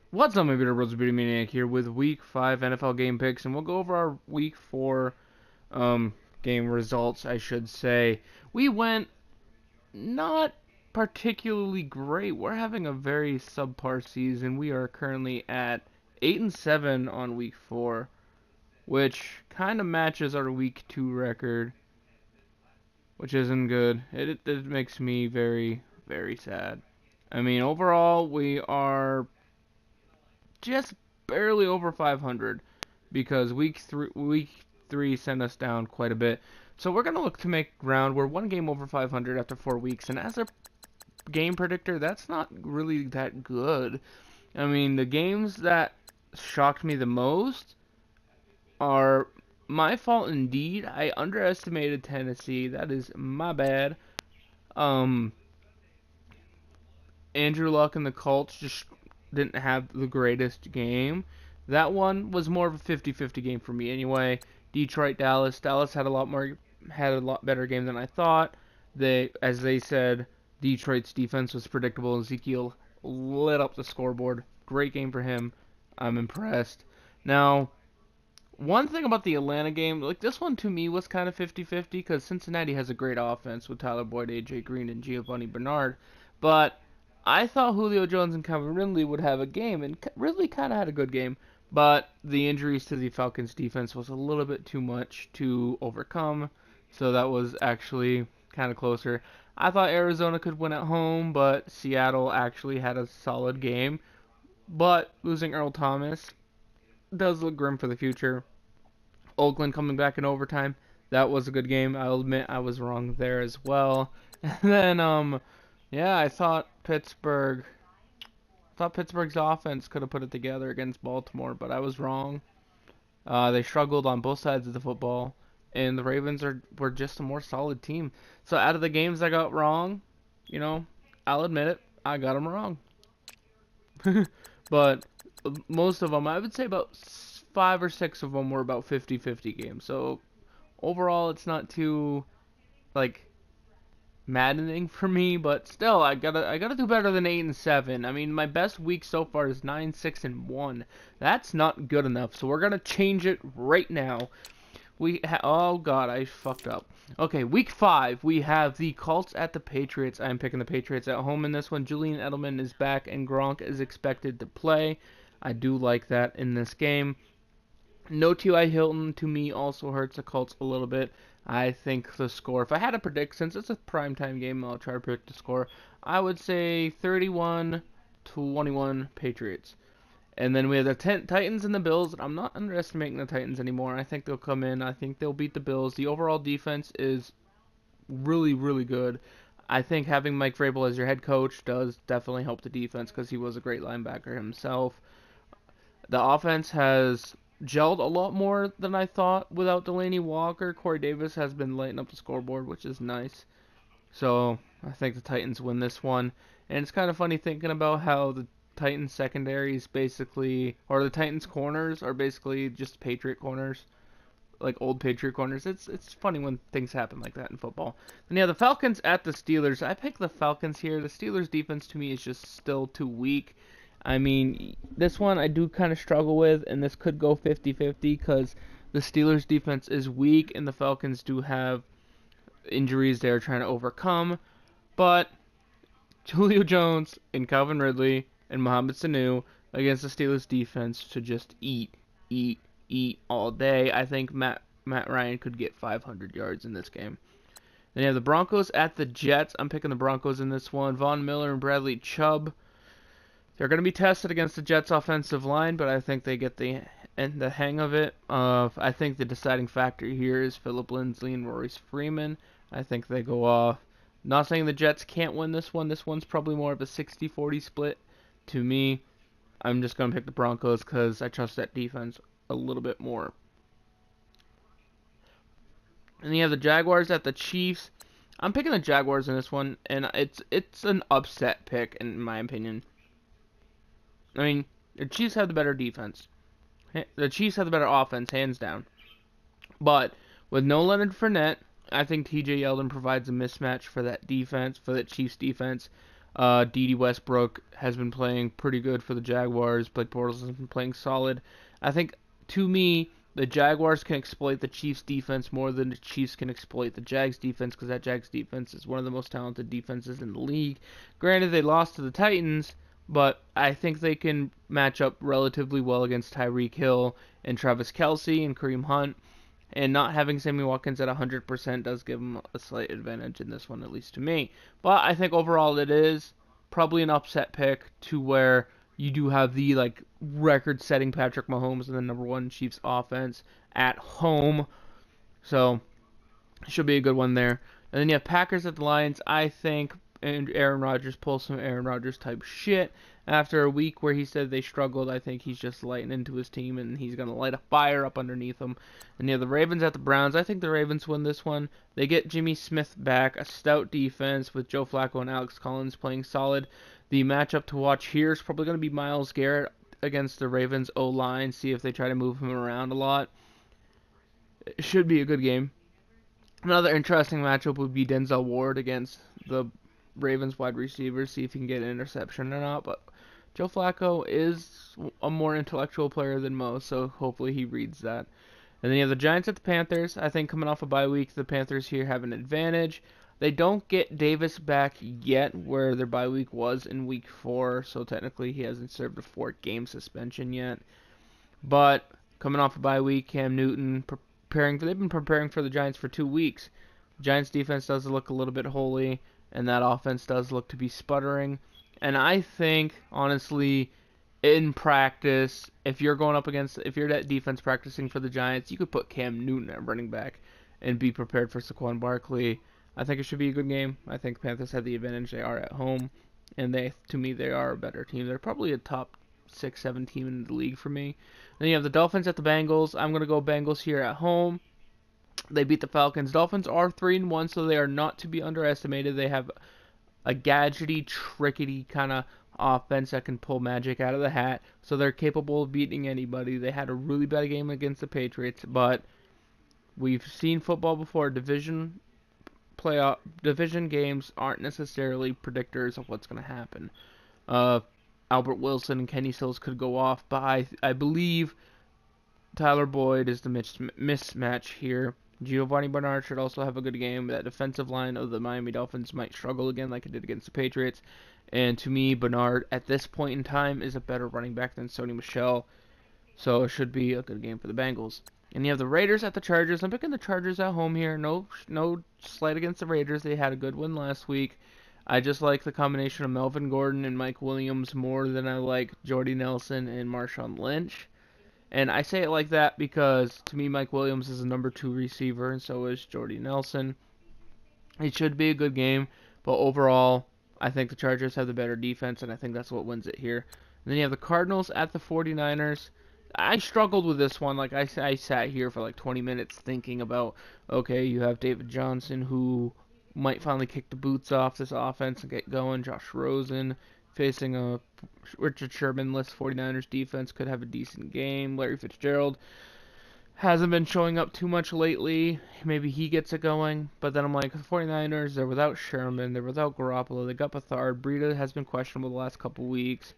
What's up, my beautiful brothers? Beauty Maniac here with Week 5 NFL game picks, and we'll go over our Week 4 game results, I should say. We went not particularly great. We're having a very subpar season. We are currently at 8-7 on Week 4, which kind of matches our Week 2 record, which isn't good. It makes me very, very sad. I mean, overall, we are just barely over 500 because week three sent us down quite a bit. So we're gonna look to make ground. We're one game over 500 after 4 weeks, and as a game predictor, that's not really that good. I mean, the games that shocked me the most are my fault indeed. I underestimated Tennessee. That is my bad. Um, Andrew Luck and the Colts just didn't have the greatest game. That one was more of a 50-50 game for me anyway. Detroit, Dallas. Dallas had a lot better game than I thought. As they said, Detroit's defense was predictable. Ezekiel lit up the scoreboard. Great game for him. I'm impressed. Now, one thing about the Atlanta game, like this one to me was kind of 50-50 because Cincinnati has a great offense with Tyler Boyd, AJ Green, and Giovanni Bernard. But I thought Julio Jones and Calvin Ridley would have a game, and Ridley kind of had a good game. But the injuries to the Falcons defense was a little bit too much to overcome, so that was actually kind of closer. I thought Arizona could win at home, but Seattle actually had a solid game. But losing Earl Thomas does look grim for the future. Oakland coming back in overtime. That was a good game. I'll admit I was wrong there as well. And then yeah, I thought Pittsburgh's offense could have put it together against Baltimore, but I was wrong. They struggled on both sides of the football, and the Ravens were just a more solid team. So out of the games I got wrong, you know, I'll admit it, I got them wrong. But most of them, I would say about 5 or 6 of them were about 50-50 games. So overall, it's not too like maddening for me, but still, I gotta do better than 8-7. I mean, my best week so far is 9-6-1. That's not good enough. So we're gonna change it right now. Oh god, I fucked up. Okay, week 5, we have the Colts at the Patriots. I'm picking the Patriots at home in this one. Julian Edelman is back, and Gronk is expected to play. I do like that in this game. No T.Y. Hilton to me also hurts the Colts a little bit. I think the score, if I had to predict, since it's a primetime game, I'll try to predict the score. I would say 31-21 Patriots. And then we have the Titans and the Bills. I'm not underestimating the Titans anymore. I think they'll come in. I think they'll beat the Bills. The overall defense is really, really good. I think having Mike Vrabel as your head coach does definitely help the defense because he was a great linebacker himself. The offense has gelled a lot more than I thought without Delaney Walker. Corey Davis has been lighting up the scoreboard, which is nice. So I think the Titans win this one. And it's kind of funny thinking about how the Titans secondary is basically, or the Titans corners are basically just Patriot corners, like old Patriot corners. It's funny when things happen like that in football. And yeah, the Falcons at the Steelers. I picked the Falcons here. The Steelers defense to me is just still too weak. I mean, this one I do kind of struggle with, and this could go 50-50 because the Steelers defense is weak and the Falcons do have injuries they're trying to overcome. But Julio Jones and Calvin Ridley and Mohamed Sanu against the Steelers defense to just eat all day. I think Matt Ryan could get 500 yards in this game. Then you have the Broncos at the Jets. I'm picking the Broncos in this one. Von Miller and Bradley Chubb. They're going to be tested against the Jets' offensive line, but I think they get the hang of it. I think the deciding factor here is Phillip Lindsay and Royce Freeman. I think they go off. Not saying the Jets can't win this one. This one's probably more of a 60-40 split to me. I'm just going to pick the Broncos because I trust that defense a little bit more. And you have the Jaguars at the Chiefs. I'm picking the Jaguars in this one, and it's an upset pick in my opinion. I mean, the Chiefs have the better defense. The Chiefs have the better offense, hands down. But with no Leonard Fournette, I think T.J. Yeldon provides a mismatch for that defense, for that Chiefs defense. Dede Westbrook has been playing pretty good for the Jaguars. Blake Bortles has been playing solid. I think, to me, the Jaguars can exploit the Chiefs' defense more than the Chiefs can exploit the Jags' defense, because that Jags' defense is one of the most talented defenses in the league. Granted, they lost to the Titans, but I think they can match up relatively well against Tyreek Hill and Travis Kelce and Kareem Hunt. And not having Sammy Watkins at 100% does give him a slight advantage in this one, at least to me. But I think overall it is probably an upset pick, to where you do have the record-setting Patrick Mahomes and the number one Chiefs offense at home. So it should be a good one there. And then you have Packers at the Lions. I think Aaron Rodgers pulls some Aaron Rodgers type shit. After a week where he said they struggled, I think he's just lighting into his team, and he's going to light a fire up underneath them. And you have the Ravens at the Browns. I think the Ravens win this one. They get Jimmy Smith back, a stout defense with Joe Flacco and Alex Collins playing solid. The matchup to watch here is probably going to be Myles Garrett against the Ravens O-line, see if they try to move him around a lot. It should be a good game. Another interesting matchup would be Denzel Ward against the Ravens wide receivers, see if he can get an interception or not. But Joe Flacco is a more intellectual player than most, so hopefully he reads that. And then you have the Giants at the Panthers. I think coming off a bye week, the Panthers here have an advantage. They don't get Davis back yet, where their bye week was in week 4, so technically he hasn't served a 4-game suspension yet. But coming off a bye week, Cam Newton they've been preparing for the Giants for 2 weeks. The Giants defense does look a little bit holy, and that offense does look to be sputtering. And I think, honestly, in practice, if you're that defense practicing for the Giants, you could put Cam Newton at running back and be prepared for Saquon Barkley. I think it should be a good game. I think Panthers have the advantage. They are at home, and to me, they are a better team. They're probably a top 6-7 team in the league for me. Then you have the Dolphins at the Bengals. I'm going to go Bengals here at home. They beat the Falcons. Dolphins are 3-1, so they are not to be underestimated. They have a gadgety, trickety kind of offense that can pull magic out of the hat, so they're capable of beating anybody. They had a really bad game against the Patriots, but we've seen football before. Division games aren't necessarily predictors of what's going to happen. Albert Wilson and Kenny Stills could go off, but I believe Tyler Boyd is the mismatch here. Giovanni Bernard should also have a good game. That defensive line of the Miami Dolphins might struggle again like it did against the Patriots. And to me, Bernard, at this point in time, is a better running back than Sony Michel. So it should be a good game for the Bengals. And you have the Raiders at the Chargers. I'm picking the Chargers at home here. No slight against the Raiders. They had a good win last week. I just like the combination of Melvin Gordon and Mike Williams more than I like Jordy Nelson and Marshawn Lynch. And I say it like that because, to me, Mike Williams is a number 2 receiver, and so is Jordy Nelson. It should be a good game, but overall, I think the Chargers have the better defense, and I think that's what wins it here. And then you have the Cardinals at the 49ers. I struggled with this one. I sat here for 20 minutes thinking about, okay, you have David Johnson, who might finally kick the boots off this offense and get going. Josh Rosen facing a Richard Sherman-less 49ers defense could have a decent game. Larry Fitzgerald hasn't been showing up too much lately. Maybe he gets it going. But then I'm like, the 49ers, they're without Sherman. They're without Garoppolo. They got Beathard. Breida has been questionable the last couple weeks.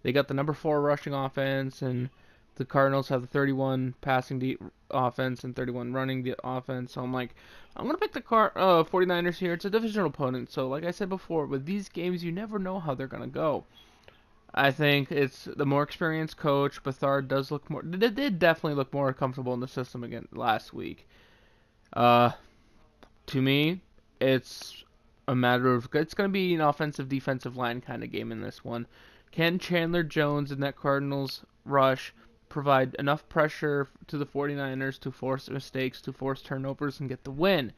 They got the number 4 rushing offense, and the Cardinals have the 31 passing offense and 31 running offense. So I'm like, I'm going to pick the 49ers here. It's a divisional opponent. So like I said before, with these games, you never know how they're going to go. I think it's the more experienced coach. Beathard did definitely look more comfortable in the system again last week. To me, it's a matter of, it's going to be an offensive-defensive line kind of game in this one. Can Chandler Jones and that Cardinals rush provide enough pressure to the 49ers to force mistakes, to force turnovers, and get the win?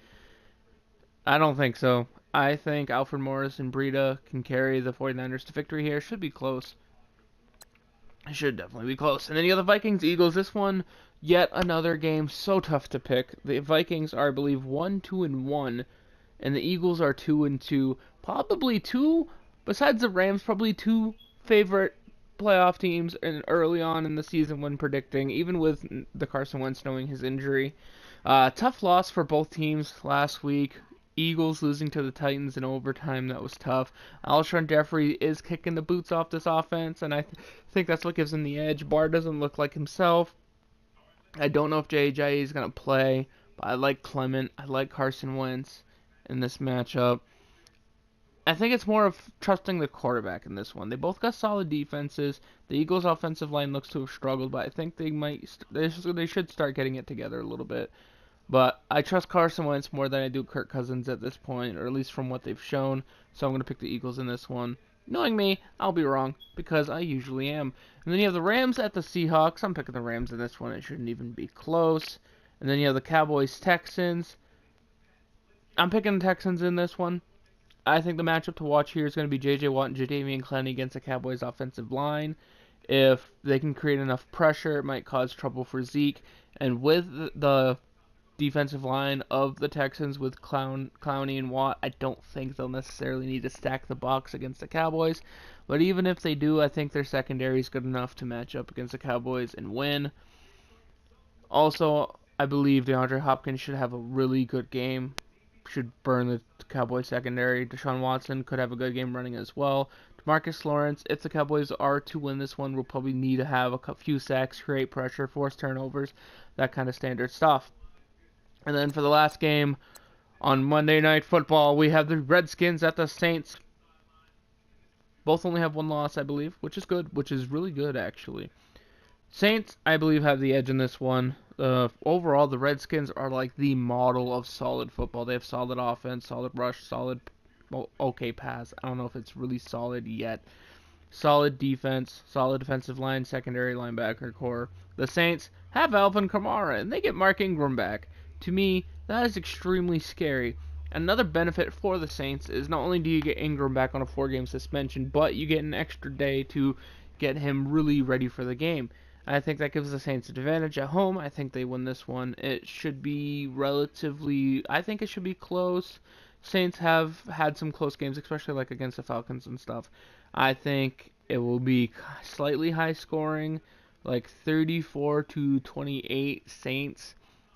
I don't think so. I think Alfred Morris and Breida can carry the 49ers to victory here. Should be close. It should definitely be close. And then you have the Vikings-Eagles. This one, yet another game so tough to pick. The Vikings are, I believe, 1-2-1, and the Eagles are 2-2. Probably besides the Rams, probably 2 favorite playoff teams early on in the season when predicting, even with the Carson Wentz knowing his injury. Tough loss for both teams last week. Eagles losing to the Titans in overtime. That was tough. Alshon Jeffrey is kicking the boots off this offense, and I think that's what gives him the edge. Barr doesn't look like himself. I don't know if J.J. is going to play, but I like Clement. I like Carson Wentz in this matchup. I think it's more of trusting the quarterback in this one. They both got solid defenses. The Eagles' offensive line looks to have struggled, but I think they should start getting it together a little bit. But I trust Carson Wentz more than I do Kirk Cousins at this point, or at least from what they've shown. So I'm going to pick the Eagles in this one. Knowing me, I'll be wrong, because I usually am. And then you have the Rams at the Seahawks. I'm picking the Rams in this one. It shouldn't even be close. And then you have the Cowboys-Texans. I'm picking the Texans in this one. I think the matchup to watch here is going to be J.J. Watt and Jadeveon Clowney against the Cowboys' offensive line. If they can create enough pressure, it might cause trouble for Zeke. And with the defensive line of the Texans with Clowney and Watt, I don't think they'll necessarily need to stack the box against the Cowboys. But even if they do, I think their secondary is good enough to match up against the Cowboys and win. Also, I believe DeAndre Hopkins should have a really good game. Should burn the Cowboys secondary. Deshaun Watson could have a good game running as well. DeMarcus Lawrence, if the Cowboys are to win this one, will probably need to have a few sacks, create pressure, force turnovers, that kind of standard stuff. And then for the last game on Monday Night Football, we have the Redskins at the Saints. Both only have one loss, I believe, which is good, which is really good, actually. Saints, I believe, have the edge in this one. Overall, the Redskins are like the model of solid football. They have solid offense, solid rush, solid, okay pass. I don't know if it's really solid yet. Solid defense, solid defensive line, secondary linebacker core. The Saints have Alvin Kamara, and they get Mark Ingram back. To me, that is extremely scary. Another benefit for the Saints is not only do you get Ingram back on a 4-game suspension, but you get an extra day to get him really ready for the game. I think that gives the Saints an advantage at home. I think they win this one. It should be I think it should be close. Saints have had some close games, especially like against the Falcons and stuff. I think it will be slightly high scoring, like 34-28 Saints.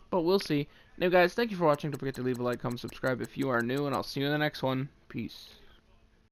But we'll see. Now, guys, thank you for watching. Don't forget to leave a like, comment, subscribe if you are new, and I'll see you in the next one. Peace.